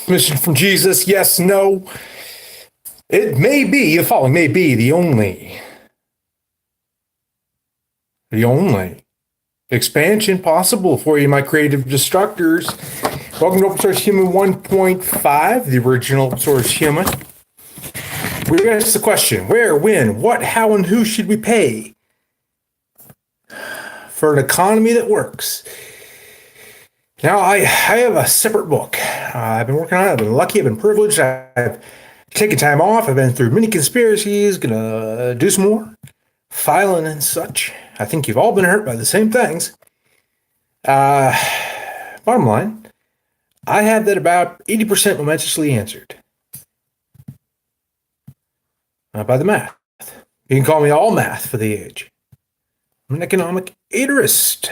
Mission from Jesus, yes, no. It may be, the following may be the only expansion possible for you, my creative destructors. Welcome to Open Source Human 1.5, the original Open Source Human. We're going to ask the question, where, when, what, how, and who should we pay for an economy that works? Now, I have a separate book. I've been working on it. I've been lucky. I've been privileged. I've taken time off. I've been through many conspiracies. Gonna do some more filing and such. I think you've all been hurt by the same things. Bottom line, I have that about 80% momentously answered by the math. You can call me all math for the age. I'm an economic aterist,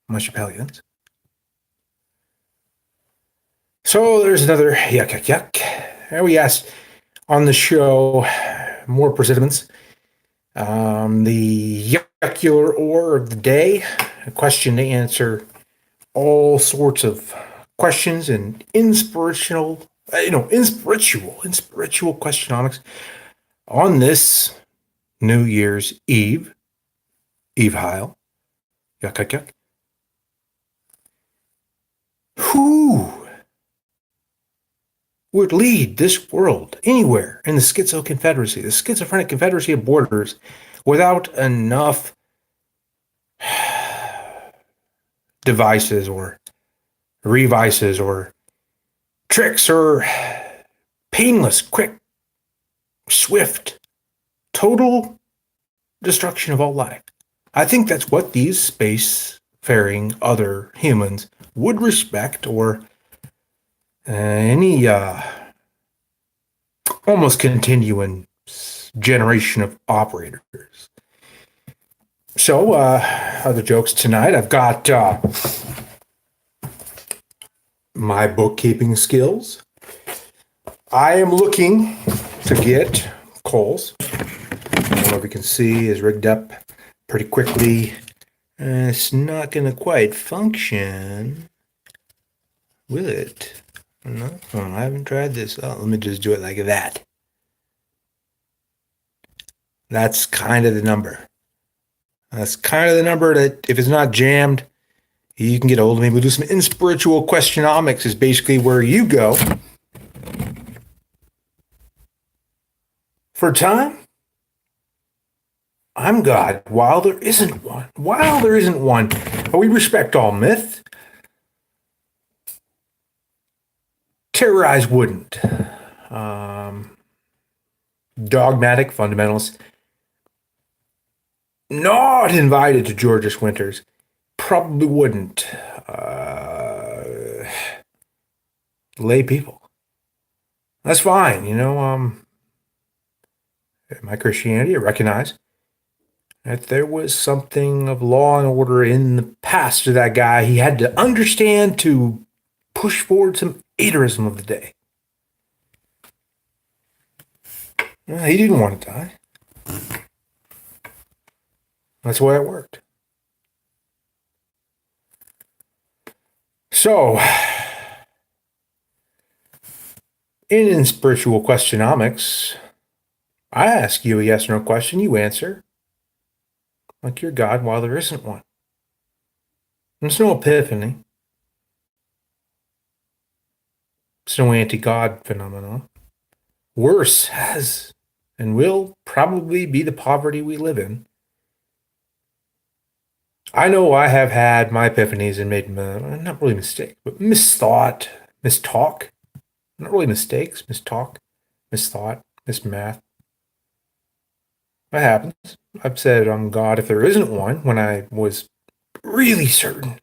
much Italians. So there's another yuck. And we asked on the show more participants the yuccular ore of the day, a question to answer all sorts of questions and inspiritual questionomics on this New Year's Eve, EVE-heil, yuck. Who would lead this world anywhere in the schizo confederacy, the schizophrenic confederacy of borders, without enough devices or revices or tricks or painless, quick, swift, total destruction of all life? I think that's what these space-faring other humans would respect, or any almost continuing generation of operators. So, other jokes tonight. I've got my bookkeeping skills. I am looking to get Coles. I don't know if you can see, is rigged up pretty quickly. It's not going to quite function, will it? No, I haven't tried this. Oh, let me just do it like that. That's kind of the number. That's kind of the number that if it's not jammed, you can get a hold of me. We'll do some inspiritual questionomics is basically where you go. For time, I'm God while there isn't one. We respect all myth. Terrorize wouldn't. Dogmatic fundamentalists not invited to Georgeous winters probably wouldn't. Lay people, that's fine. My Christianity, I recognize that there was something of law and order in the past to that guy. He had to understand to push forward some aterism of the day. He didn't want to die. That's why it worked. So, in spiritual questionomics, I ask you a yes or no question, you answer like you're God while there isn't one. There's no epiphany. It's no anti-God phenomenon. Worse has and will probably be the poverty we live in. I know I have had my epiphanies and made, not really mistakes, but mistalk. Not really mistakes, mistalk, misthought, mismath. That happens. I've said I'm God if there isn't one, when I was really certain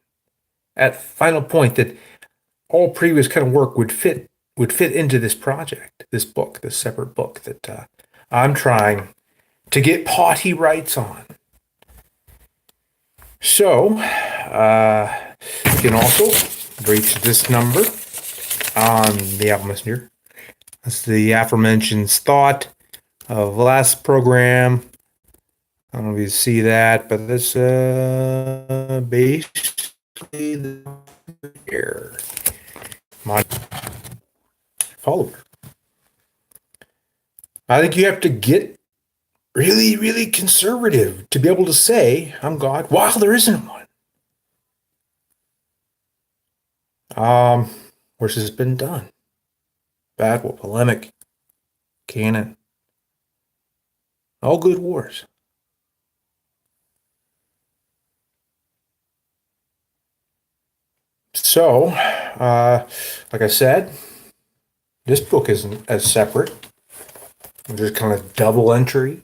at final point that all previous kind of work would fit into this project, this book, this separate book that I'm trying to get potty rights on. So, you can also reach this number on the Apple Messenger. That's the aforementioned thought of last program. I don't know if you see that, but that's basically the here. follower. I think you have to get really, really conservative to be able to say, I'm God, while there isn't one. Um, Where's this been done? Battle, polemic, canon, all good wars. So, like I said, this book isn't as separate. Just kind of double entry,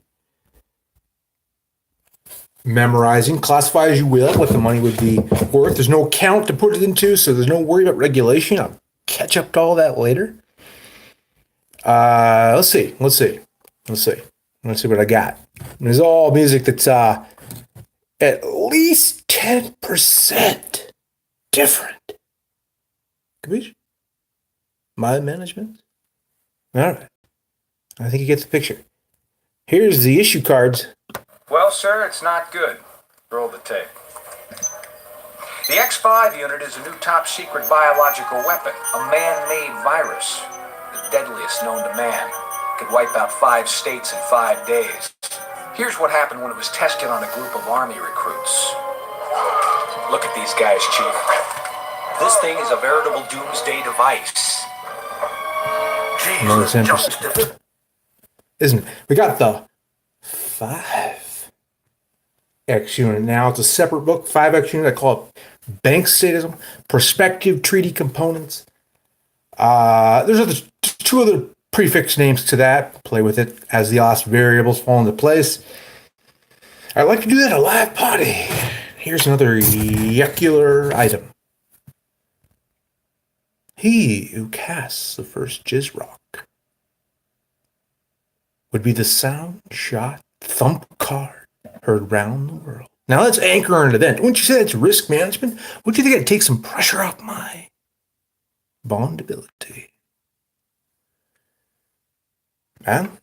memorizing, classify as you will what the money would be worth. There's no account to put it into, so there's no worry about regulation. I'll catch up to all that later. Let's see. Let's see what I got. There's all music that's at least 10% different. Capiche? My management? All right. I think you get the picture. Here's the issue cards. Well, sir, it's not good. Roll the tape. The X5 unit is a new top-secret biological weapon, a man-made virus, the deadliest known to man. It could wipe out 5 states in 5 days. Here's what happened when it was tested on a group of Army recruits. Look at these guys, Chief. This thing is a veritable doomsday device. It's interesting. Isn't it? We got the 5X unit now. It's a separate book, 5X unit. I call it Bank Statism, Perspective Treaty Components. There's 2 other prefix names to that. Play with it as the last variables fall into place. I'd like to do that in a live potty. Here's another yuccular item. He who casts the first jizz rock would be the sound shot thump card heard round the world. Now let's anchor an event. Wouldn't you say that's risk management? Wouldn't you think I'd take some pressure off my bondability? And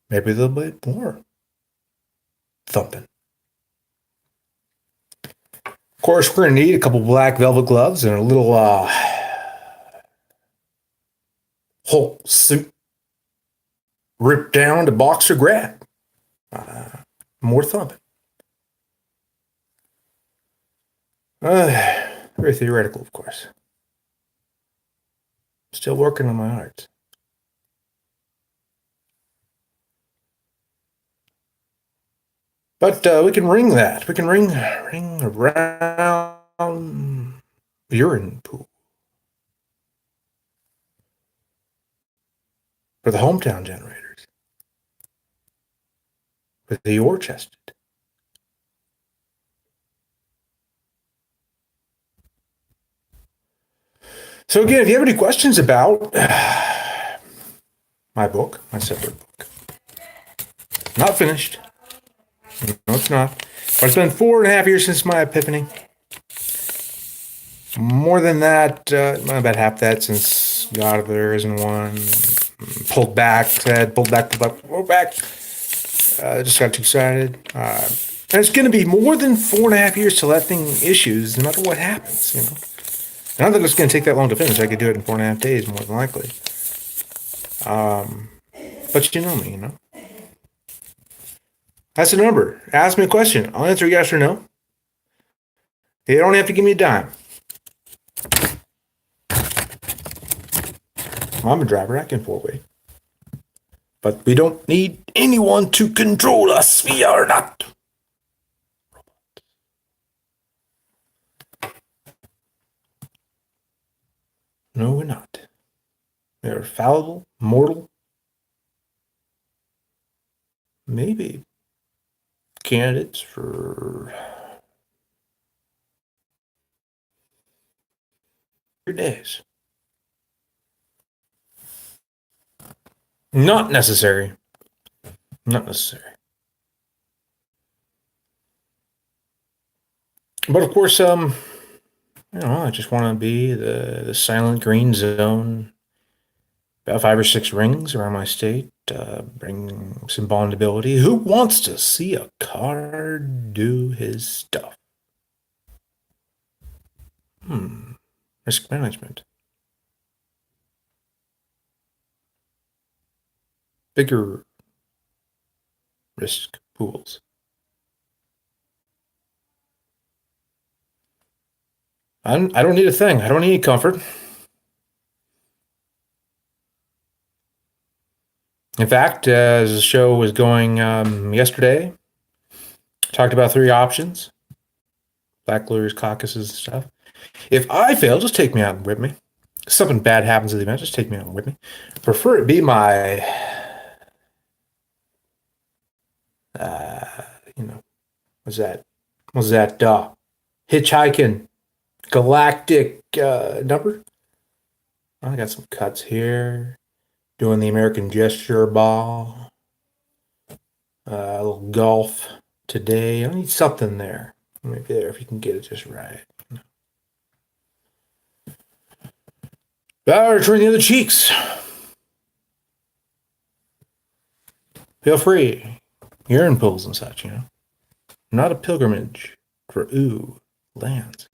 maybe there'll be more thumping. Of course, we're going to need a couple black velvet gloves and a little whole suit ripped down to boxer grab. More thumping. Very theoretical, of course. Still working on my art. But we can ring that. We can ring around the urine pool. For the hometown generators. For the ore chested. So again, if you have any questions about my book, my separate book, not finished. No, it's not. But it's been 4.5 years since my epiphany. More than that, about half that since God, there isn't one. Pulled back. Just got too excited. And it's going to be more than 4.5 years till that thing issues, no matter what happens, you know. Not that it's going to take that long to finish. I could do it in 4.5 days, more than likely. But you know me, you know. That's the number. Ask me a question. I'll answer yes or no. You don't have to give me a dime. I'm a driver. I can four-way. But we don't need anyone to control us. We are not robots. No, we're not. We are fallible, mortal. Maybe candidates for your days. Not necessary. Not necessary. But of course, I just want to be the silent green zone. About 5 or 6 rings around my state. Bring some bondability. Who wants to see a card do his stuff? Risk management. bigger risk pools. I don't need a thing. I don't need comfort. In fact, as the show was going yesterday, talked about 3 options, Black Lawyers Caucuses and stuff. If I fail, just take me out and whip me. If something bad happens at the event, just take me out and whip me. Prefer it be my, you know, what's that? What's that? Hitchhiking galactic number. I got some cuts here. Doing the American gesture ball. A little golf today. I need something there. Maybe there if you can get it just right. Turn the other cheeks. Feel free. Urine pools and such, you know. Not a pilgrimage for lands.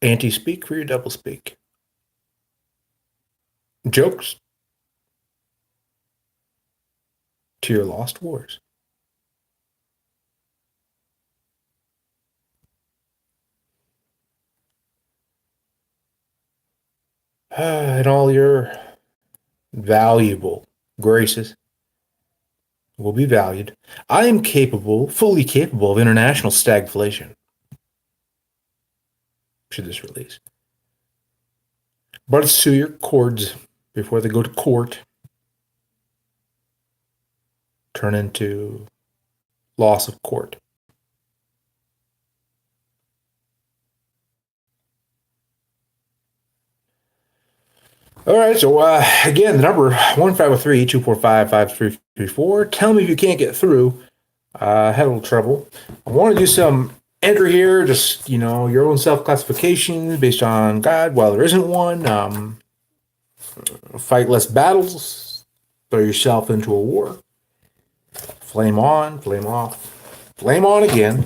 Anti-speak for your double speak. Jokes to your lost wars. And all your valuable graces will be valued. I am fully capable of international stagflation. Should this release. But sue your cords before they go to court. Turn into loss of court. All right, so again, the number 1503-245-5334. Tell me if you can't get through. Had a little trouble. I want to do some entry here, just, your own self-classification based on God. Well, there isn't one. Fight less battles. Throw yourself into a war. Flame on, flame off. Flame on again.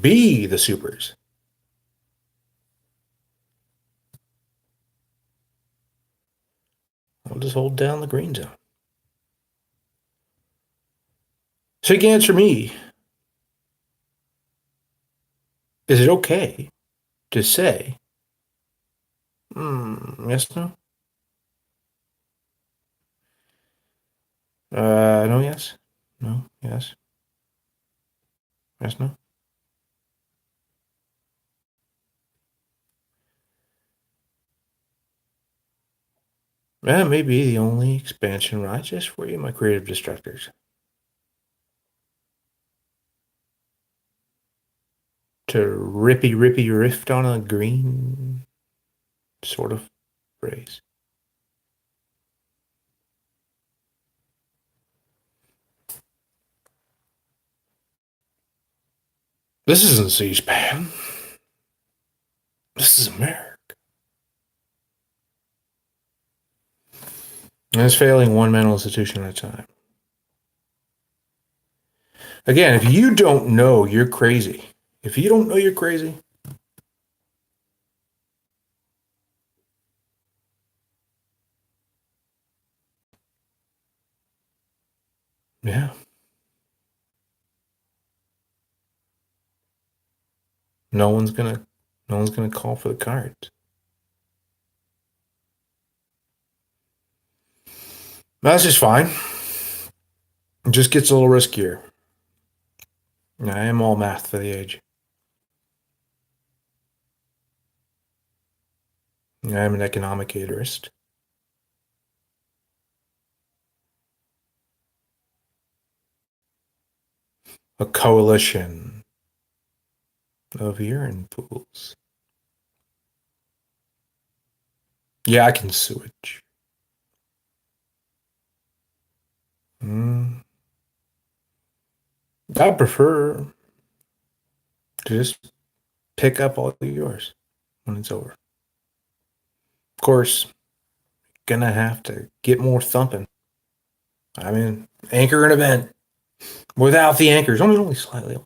Be the supers. I'll just hold down the green zone. So you can answer me. Is it okay to say, yes, no? No, yes. No, yes. Yes, no. That may be the only expansion right just for you, my creative destructors. To rippy rift on a green sort of phrase. This isn't C-SPAN. This is America. And it's failing one mental institution at a time. Again, if you don't know, you're crazy. If you don't know you're crazy, yeah. No one's gonna call for the cards. That's just fine. It just gets a little riskier. I am all math for the age. I am an economic gatorist. A coalition of urine pools. Yeah, I can sewage. I prefer to just pick up all yours when it's over. Of course, gonna have to get more thumping. I mean, anchor an event without the anchors. Only slightly.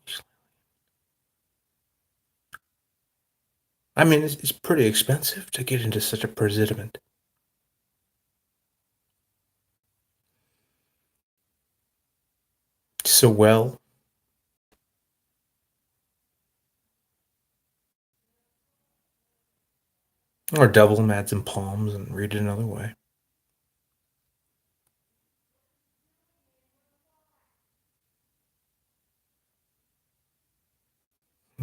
I mean, it's pretty expensive to get into such a predicament. So well, or double them, add some palms, and read it another way.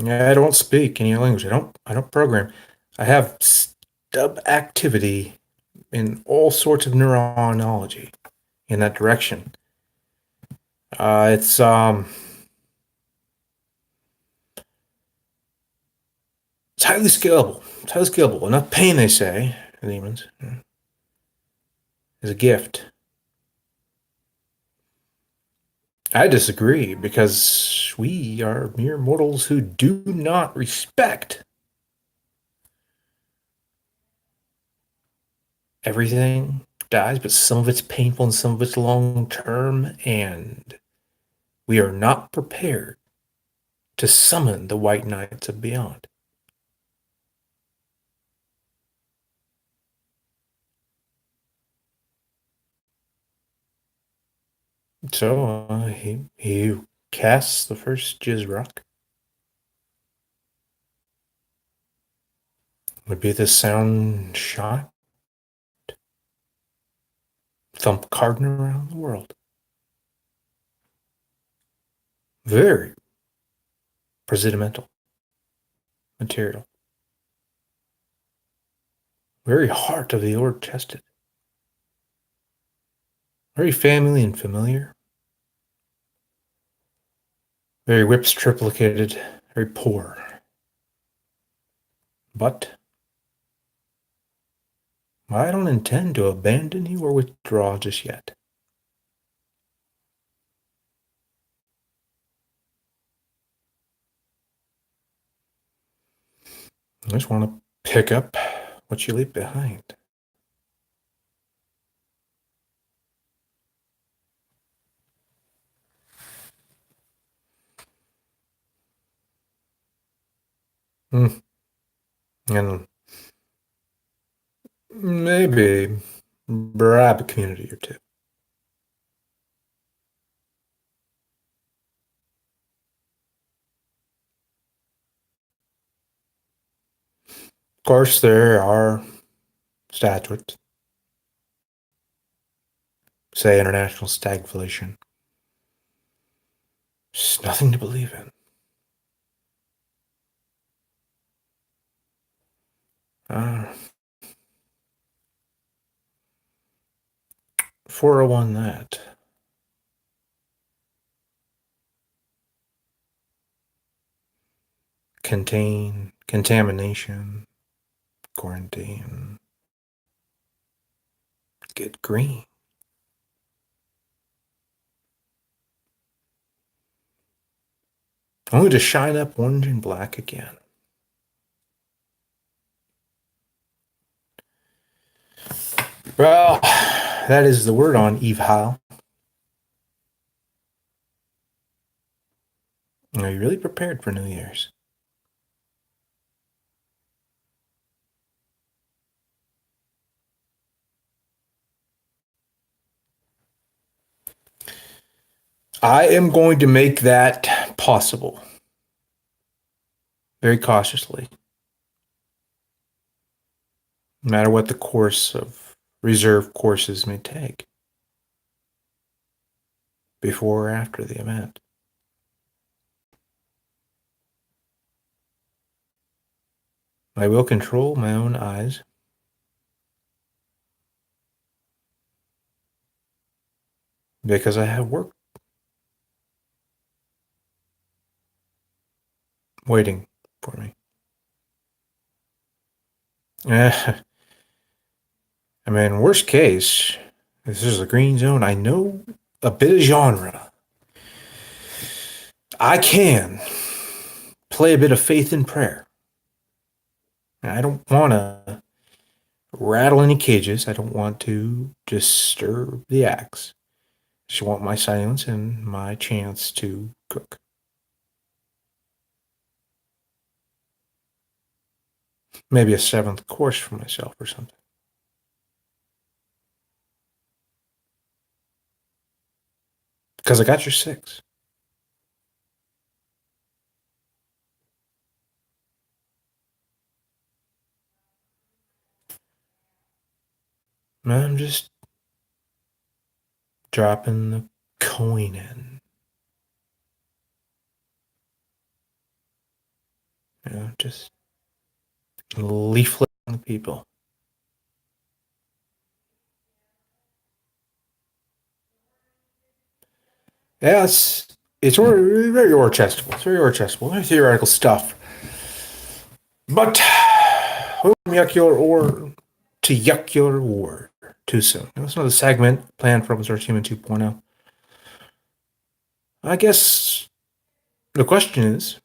Yeah, I don't speak any language. I don't program. I have stub activity in all sorts of neuronology in that direction. It's highly scalable. It's highly scalable. Enough pain, they say, demons, is a gift. I disagree because we are mere mortals who do not respect everything dies, but some of it's painful and some of it's long term, and we are not prepared to summon the white knights of beyond. So he casts the first jizz rock. Would be the sound shot, thump carding around the world. Very presidimental material. Very heart of the orb tested. Very family and familiar. Very whips triplicated. Very poor. But I don't intend to abandon you or withdraw just yet. I just want to pick up what you leave behind. Hmm. And maybe bribe a community or two. Of course, there are statutes, say international stagflation. It's nothing to believe in. 401 that. Contamination, quarantine, get green. Only to shine up orange and black again. Well, that is the word on EVE-heil. Are you really prepared for New Year's? I am going to make that possible. Very cautiously. No matter what the course of reserve courses may take. Before or after the event. I will control my own eyes. Because I have work waiting for me. I mean, worst case, this is a green zone. I know a bit of genre. I can play a bit of faith and prayer. I don't want to rattle any cages. I don't want to disturb the acts. I just want my silence and my chance to cook. maybe a 7th course for myself or something. Because I got your 6. I'm just dropping the coin in. Just leaflet on the people. Yeah, it's very orchestral. It's very orchestral, very theoretical stuff. But yuck war too soon. That's another segment planned for Observed Human 2.0. I guess the question is,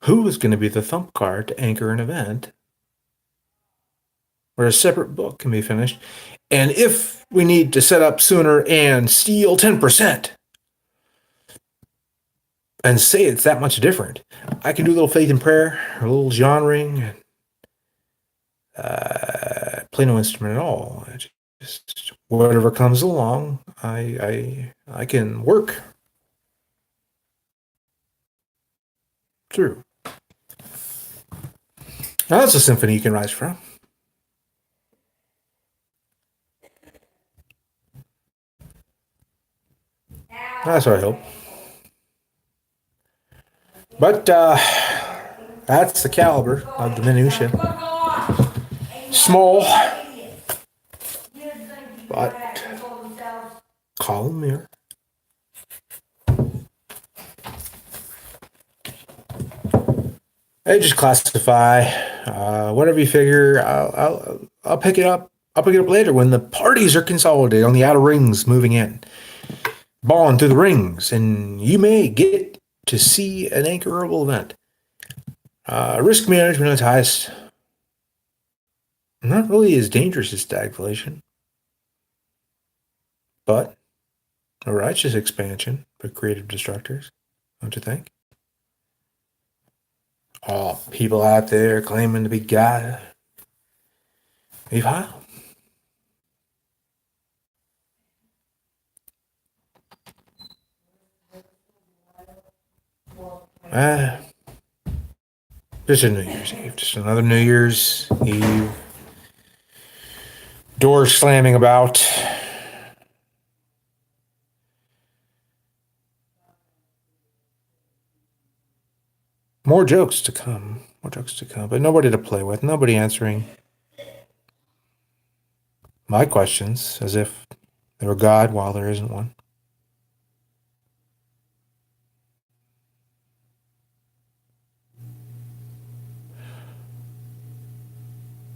who is going to be the thump card to anchor an event where a separate book can be finished? And if we need to set up sooner and steal 10% and say it's that much different, I can do a little faith and prayer, a little genring, play no instrument at all. Just whatever comes along, I can work through. Now that's a symphony you can rise from. That's what I hope. But that's the caliber of the minutia. Small, but column mirror. I just classify whatever you figure. I'll pick it up. I'll pick it up later when the parties are consolidated on the outer rings, moving in, balling through the rings, and you may get to see an anchorable event. Risk management at its highest. Not really as dangerous as stagflation, but a righteous expansion for creative destructors, don't you think? All people out there claiming to be God. EVE-heil. Just a New Year's Eve. Just another New Year's Eve. Doors slamming about. More jokes to come. More jokes to come. But nobody to play with. Nobody answering my questions as if they were God while there isn't one.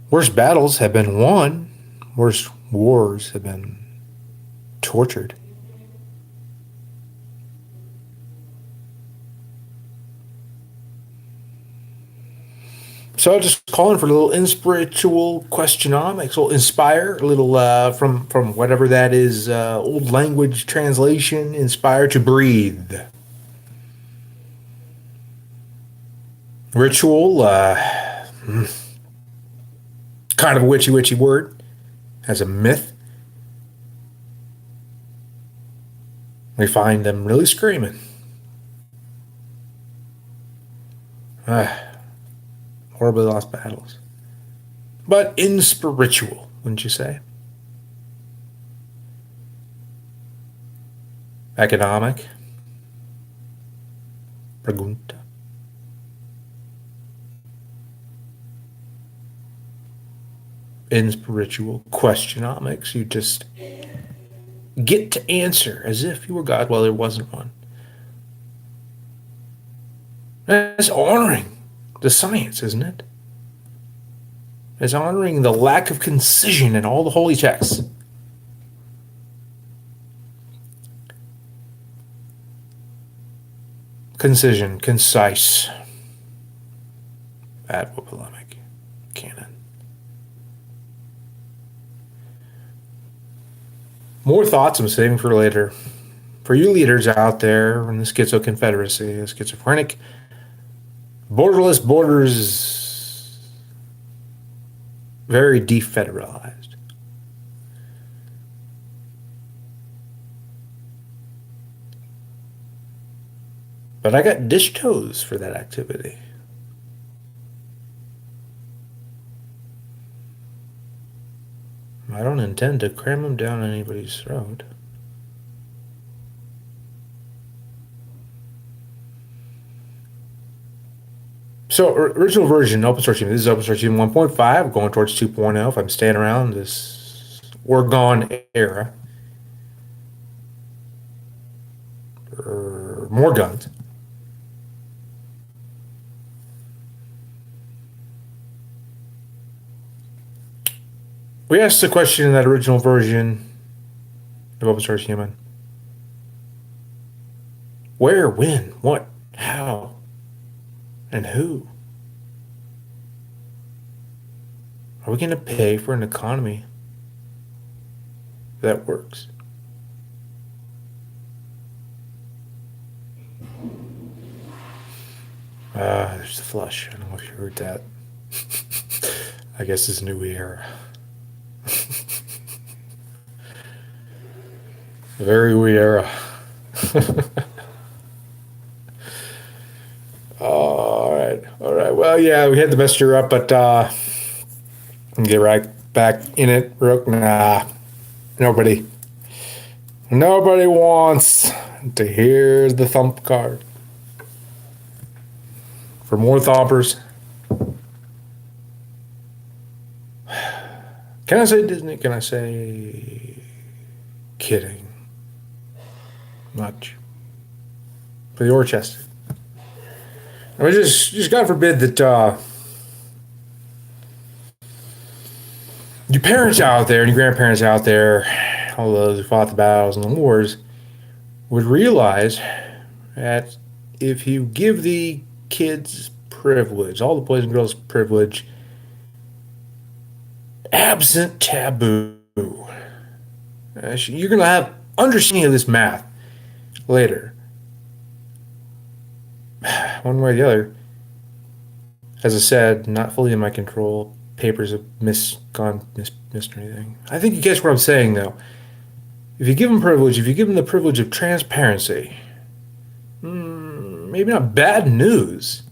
Worse battles have been won. Worse wars have been tortured. So just calling for a little inspiritual questionomics, a little inspire, a little from whatever that is, old language translation, inspire to breathe. Ritual, kind of a witchy word, has a myth. We find them really screaming. Horribly lost battles. But inspiritual, wouldn't you say? Economic. Pregunta. Inspiritual questionomics. You just get to answer as if you were God while there wasn't one. That's honoring the science, isn't it? It's honoring the lack of concision in all the holy texts. Concision, concise, admirable polemic, canon. More thoughts I'm saving for later. For you leaders out there in the schizo confederacy, the schizophrenic, borderless borders very defederalized. But I got dish toes for that activity. I don't intend to cram them down anybody's throat. So, original version, open source team. This is open source team 1.5, going towards 2.0 if I'm staying around this Oregon era. Or more guns. We asked the question in that original version of open source human. Where, when, what, how, and who? Are we going to pay for an economy that works? There's the flush. I don't know if you heard that. I guess it's a new era. A very weird era. All right. All right. Well, yeah, we had the best year up, but get right back in it. Nah, nobody. Nobody wants to hear the thump card. For more thumpers. Can I say Disney? Can I say kidding? Much. For the Orchester. I mean, just God forbid that your parents out there and your grandparents out there, all those who fought the battles and the wars, would realize that if you give the kids privilege, all the boys and girls privilege, absent taboo, you're going to have understanding of this math later. One way or the other. As I said, not fully in my microcontrol. Papers have missed or anything. I think you catch what I'm saying, though. If you give them privilege, if you give them the privilege of transparency, maybe not bad news,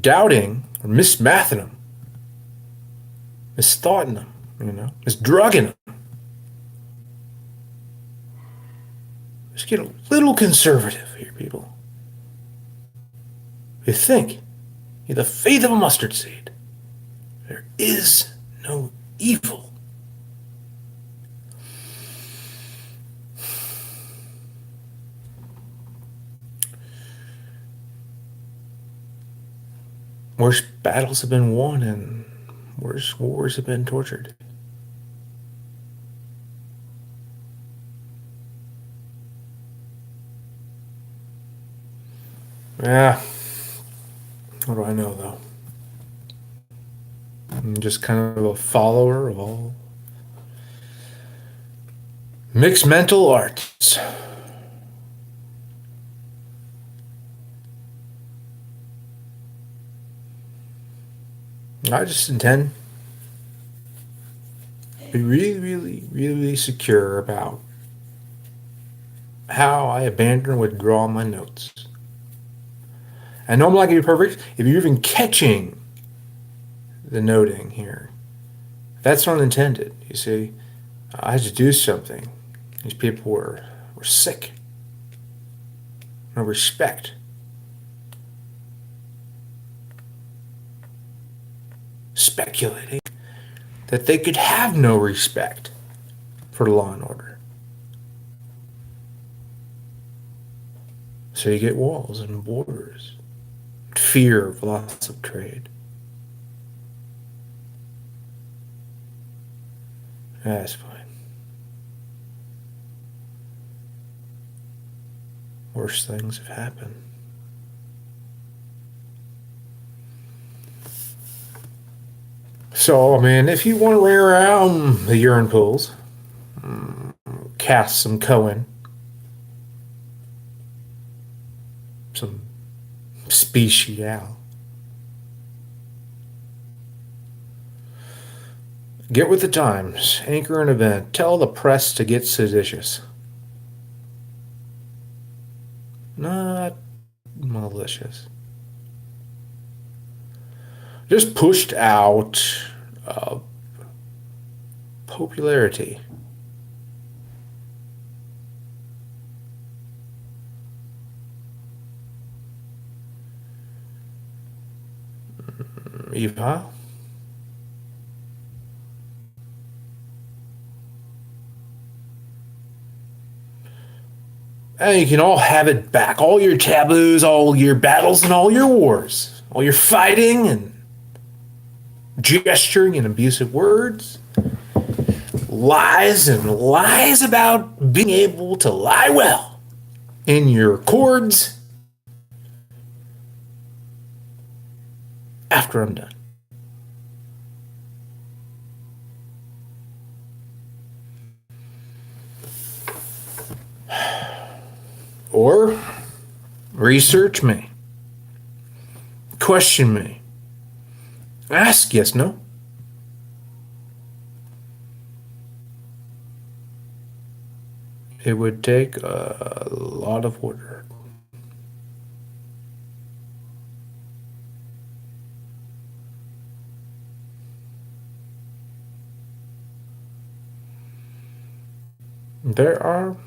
doubting or mismathing them, misthoughting them, misdrugging them. Just get a little conservative here, people. You think, the faith of a mustard seed. There is no evil. Worse battles have been won and worse wars have been tortured. Yeah. What do I know, though? I'm just kind of a follower of all mixed mental arts. I just intend to be really, really, really secure about how I abandon or withdraw my notes. I know I'm not going to be perfect. If you're even catching the noting here, that's not intended. You see, I had to do something. These people were sick. No respect. Speculating that they could have no respect for law and order. So you get walls and borders, fear of loss of trade. That's fine. Worse things have happened. So, I mean, if you want to ring around the urine pools, cast some Cohen, some special, Get with the times. Anchor an event. Tell the press to get seditious. Not malicious. Just pushed out popularity. EVE-heil. And you can all have it back. All your taboos, all your battles, and all your wars. All your fighting and gesturing and abusive words. Lies and lies about being able to lie well in your chords. After I'm done. Or research me. Question me. Ask yes, no. It would take a lot of work. There are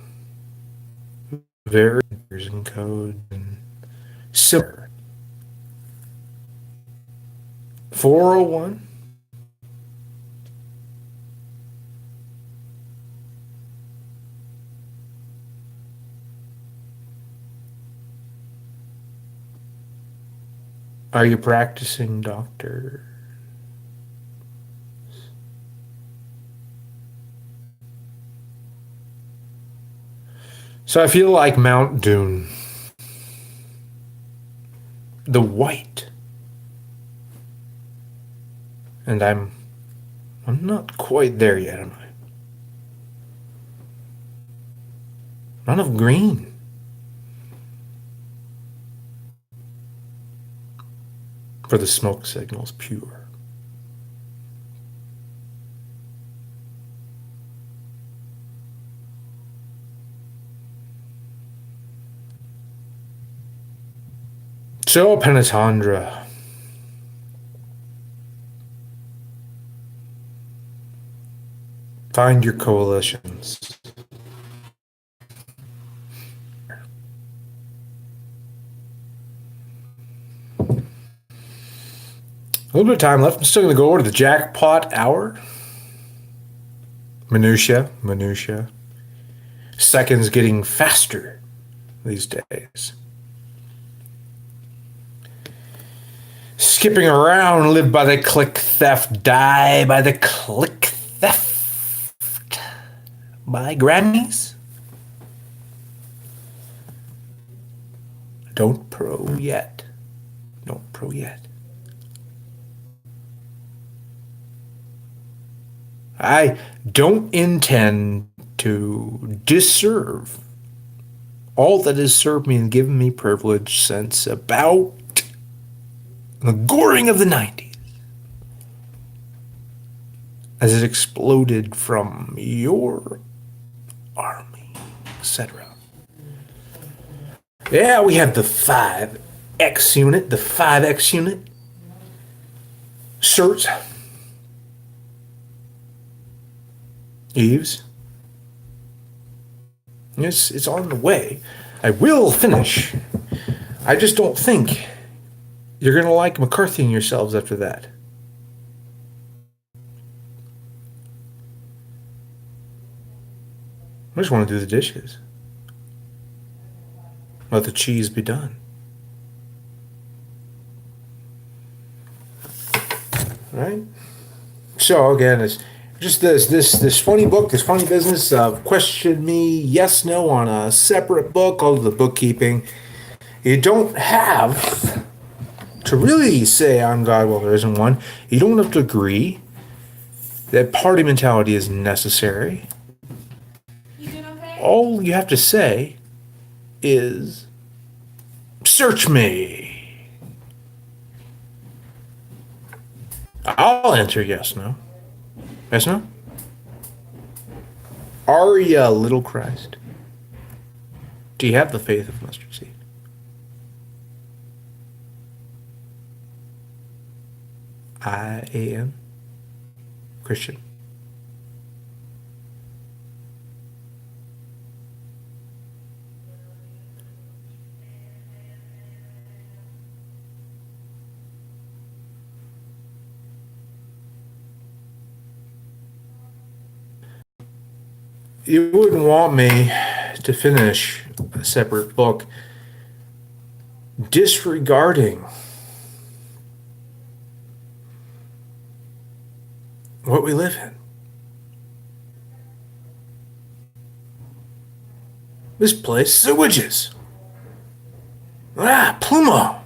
variations in code and similar. 401. Are you practicing, doctor? So I feel like Mount Doom. The white. And I'm not quite there yet, am I? None of green. For the smoke signal's pure. So, Penetandra. Find your coalitions. A little bit of time left. I'm still going to go over to the jackpot hour. Minutia. Seconds getting faster these days. Skipping around, live by the click theft, die by the click theft. By Grammys. Don't pro yet. I don't intend to disserve all that has served me and given me privilege since about the goring of the 90s, as it exploded from your army, etc. Yeah, we have the 5X unit, certs, Eves. Yes, it's on the way. I will finish. I just don't think you're going to like McCarthying yourselves after that. I just want to do the dishes. Let the cheese be done. Right? So again, it's just this funny book, this funny business of question me, yes, no, on a separate book called The Bookkeeping. You don't have to really say I'm God, well, there isn't one. You don't have to agree that party mentality is necessary. You doing okay? All you have to say is search me. I'll answer yes, no. Yes, no? Are you a little Christ? Do you have the faith of mustard seed? I-A-N? Christian. You wouldn't want me to finish a separate book disregarding what we live in. This place, sewages. Plumo.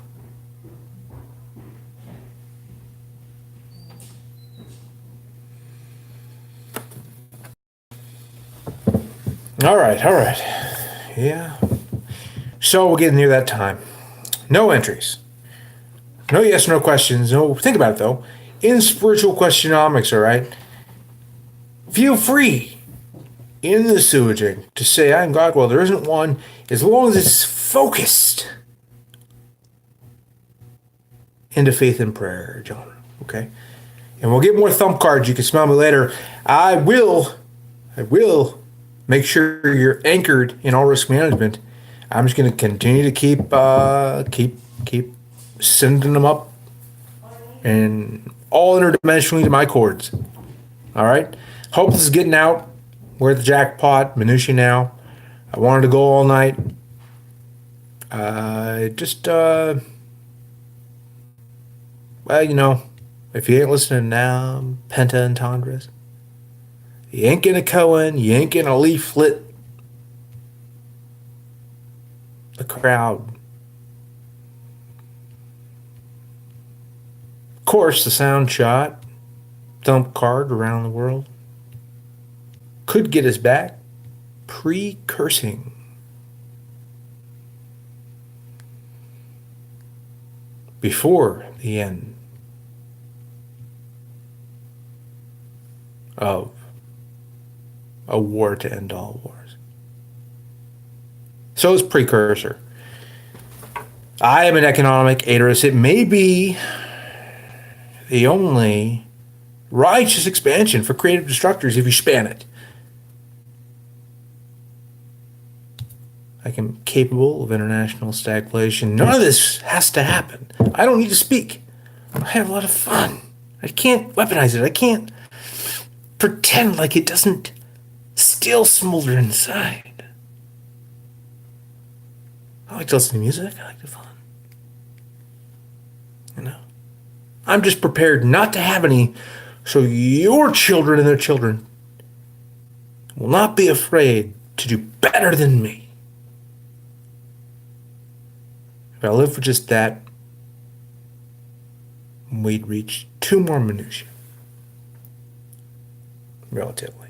All right. Yeah. So we're getting near that time. No entries. No yes, no questions. No, think about it though. In spiritual questionomics, all right? Feel free in the sewaging to say I'm God. Well, there isn't one, as long as it's focused into faith and prayer, John. Okay? And we'll get more thumb cards. You can smell me later. I will make sure you're anchored in all risk management. I'm just going to continue to keep sending them up and all interdimensionally to my cords. All right. Hope this is getting out. We're at the jackpot minutia now. I wanted to go all night. Well, you know, if you ain't listening now, Penta and Tandras, you ain't getting a Cohen, you ain't getting a leaflet. The crowd. Of course, the sound shot, thump card around the world could get us back pre-cursing. Before the end of a war to end all wars. So it's precursor. I am an economic aorist. It may be the only righteous expansion for creative destructors if you span it. I am capable of international stagflation. None of this has to happen. I don't need to speak. I have a lot of fun. I can't weaponize it. I can't pretend like it doesn't still smolder inside. I like to listen to music. I like to have fun. You know? I'm just prepared not to have any, so your children and their children will not be afraid to do better than me. If I live for just that, we'd reach 2 more minutiae. Relatively.